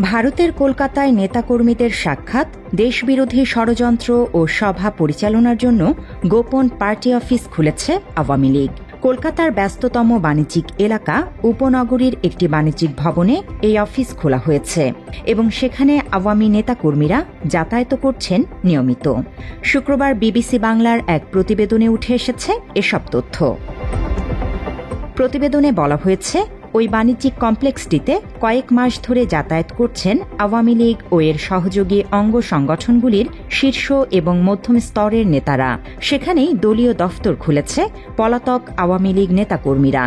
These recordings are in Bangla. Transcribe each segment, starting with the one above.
ভারতের কলকাতায় নেতাকর্মীদের সাক্ষাৎ, দেশবিরোধী ষড়যন্ত্র ও সভা পরিচালনার জন্য গোপন পার্টি অফিস খুলেছে আওয়ামী লীগ। কলকাতার ব্যস্ততম বাণিজ্যিক এলাকা উপনগরীর একটি বাণিজ্যিক ভবনে এই অফিস খোলা হয়েছে এবং সেখানে আওয়ামী নেতাকর্মীরা যাতায়াত করছেন নিয়মিত। শুক্রবার বিবিসি বাংলার এক প্রতিবেদনে উঠে এসেছে এসব তথ্য। প্রতিবেদনে বলা হয়েছে, ওই বাণিজ্যিক কমপ্লেক্সটিতে কয়েক মাস ধরে যাতায়াত করছেন আওয়ামী লীগ ও এর সহযোগী অঙ্গ সংগঠনগুলির শীর্ষ এবং মধ্যম স্তরের নেতারা। সেখানেই দলীয় দফতর খুলেছে পলাতক আওয়ামী লীগ নেতাকর্মীরা।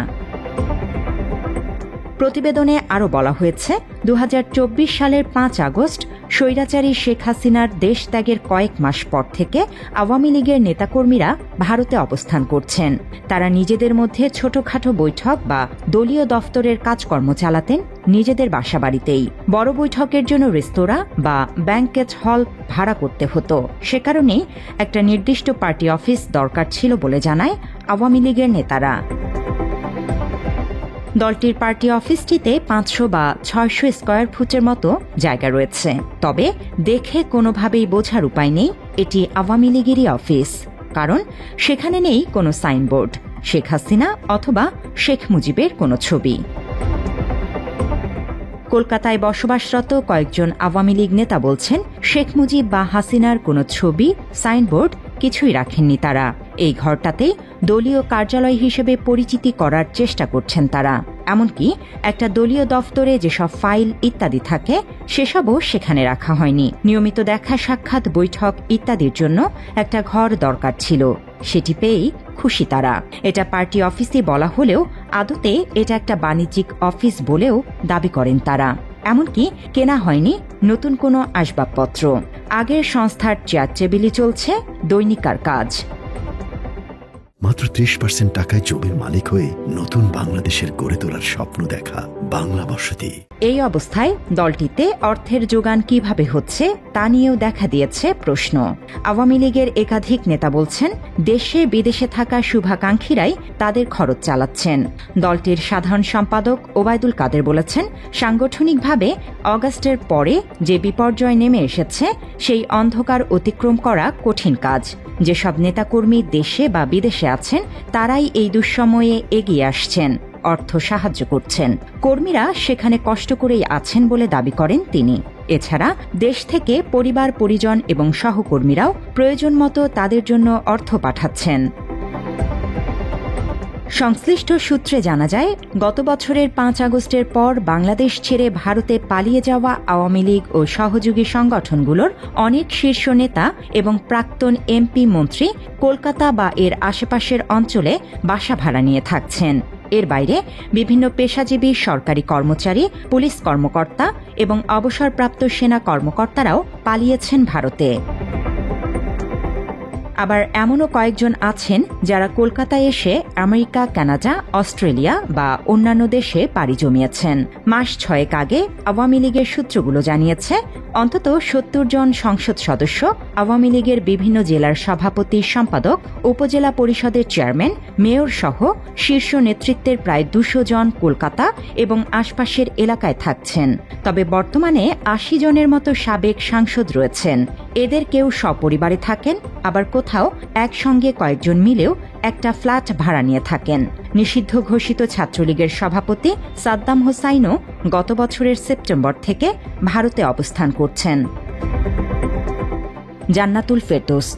প্রতিবেদনে আরও বলা হয়েছে, ২০২৪ সালের ৫ আগস্ট স্বৈরাচারী শেখ হাসিনার দেশত্যাগের কয়েক মাস পর থেকে আওয়ামী লীগের নেতাকর্মীরা ভারতে অবস্থান করছেন। তারা নিজেদের মধ্যে ছোটখাটো বৈঠক বা দলীয় দফতরের কাজকর্ম চালাতেন নিজেদের বাসাবাড়িতেই। বড় বৈঠকের জন্য রেস্তোরাঁ বা ব্যাংকেট হল ভাড়া করতে হতো। সে কারণেই একটা নির্দিষ্ট পার্টি অফিস দরকার ছিল বলে জানায় আওয়ামী লীগের নেতারা। দলটির পার্টি অফিসটিতে ৫০০ বা ৬০০ স্কয়ার ফুটের মতো জায়গা রয়েছে। তবে দেখে কোনোভাবেই বোঝার উপায় নেই এটি আওয়ামী লীগেরই অফিস, কারণ সেখানে নেই কোনো সাইনবোর্ড, শেখ হাসিনা অথবা শেখ মুজিবের কোনো ছবি। কলকাতায় বসবাসরত কয়েকজন আওয়ামী লীগ নেতা বলছেন, শেখ মুজিব বা হাসিনার কোনো ছবি, সাইনবোর্ড কিছুই রাখেননি তারা। এই ঘরটাতেই দলীয় কার্যালয় হিসেবে পরিচিতি করার চেষ্টা করছেন তারা। এমনকি একটা দলীয় দফতরে যেসব ফাইল ইত্যাদি থাকে সেসবও সেখানে রাখা হয়নি। নিয়মিত দেখা সাক্ষাৎ, বৈঠক ইত্যাদির জন্য একটা ঘর দরকার ছিল, সেটি পেয়েই খুশি তারা। এটা পার্টি অফিসই বলা হলেও আদতে এটা একটা বাণিজ্যিক অফিস বলেও দাবি করেন তারা। এমনকি কেনা হয়নি নতুন কোনো আসবাবপত্র। আগের সংস্থার চেয়ার টেবিলে চলছে দৈনিকার কাজ। মাত্র ৩০% টাকায় জমির মালিক হয়ে নতুন বাংলাদেশের গড়ে তোলার স্বপ্ন দেখা বাংলা বসতি। এই অবস্থায় দলটিতে অর্থের যোগান কিভাবে হচ্ছে তা নিয়েও দেখা দিয়েছে প্রশ্ন। আওয়ামী লীগের একাধিক নেতা বলছেন, দেশে বিদেশে থাকা শুভাকাঙ্ক্ষীরাই তাদের খরচ চালাচ্ছেন। দলটির সাধারণ সম্পাদক ওবায়দুল কাদের বলেছেন, সাংগঠনিকভাবে অগাস্টের পরে যে বিপর্যয় নেমে এসেছে সেই অন্ধকার অতিক্রম করা কঠিন কাজ। যেসব নেতাকর্মী দেশে বা বিদেশে আছেন তারাই এই দুঃসময়ে এগিয়ে আসছেন, অর্থ সাহায্য করছেন। কর্মীরা সেখানে কষ্ট করেই আছেন বলে দাবি করেন তিনি। এছাড়া দেশ থেকে পরিবার পরিজন এবং সহকর্মীরাও প্রয়োজন মতো তাদের জন্য অর্থ পাঠাচ্ছেন। সংশ্লিষ্ট সূত্রে জানা যায়, গত বছরের ৫ আগস্টের পর বাংলাদেশ ছেড়ে ভারতে পালিয়ে যাওয়া আওয়ামী লীগ ও সহযোগী সংগঠনগুলোর অনেক শীর্ষ নেতা এবং প্রাক্তন এমপি মন্ত্রী কলকাতা বা এর আশেপাশের অঞ্চলে বাসা ভাড়া নিয়ে থাকছেন। এর বাইরে বিভিন্ন পেশাজীবী সরকারি কর্মচারী, পুলিশ কর্মকর্তা এবং অবসরপ্রাপ্ত সেনা কর্মকর্তারাও পালিয়েছেন ভারতে। আবার এমনও কয়েকজন আছেন যারা কলকাতায় এসে আমেরিকা, কানাডা, অস্ট্রেলিয়া বা অন্যান্য দেশে পাড়ি জমিয়েছেন। মাস ৬ আগে আওয়ামী লীগের সূত্রগুলো জানিয়েছে, অন্তত ৭০ জন সংসদ সদস্য, আওয়ামী লীগের বিভিন্ন জেলার সভাপতি, সম্পাদক, উপজেলা পরিষদের চেয়ারম্যান, মেয়র সহ শীর্ষ নেতৃত্বের প্রায় ২০০ জন কলকাতা এবং আশপাশের এলাকায় থাকছেন। তবে বর্তমানে ৮০ জনের মতো সাবেক সাংসদ রয়েছেন। এদের কেউ সপরিবারে থাকেন, আবার কোথাও একসঙ্গে কয়েকজন মিলেও একটা ফ্ল্যাট ভাড়া নিয়ে থাকেন। নিষিদ্ধ ঘোষিত ছাত্রলীগের সভাপতি সাদ্দাম হোসাইনও গত বছরের সেপ্টেম্বর থেকে ভারতে অবস্থান করছেন। জান্নাতুল ফেরদৌস।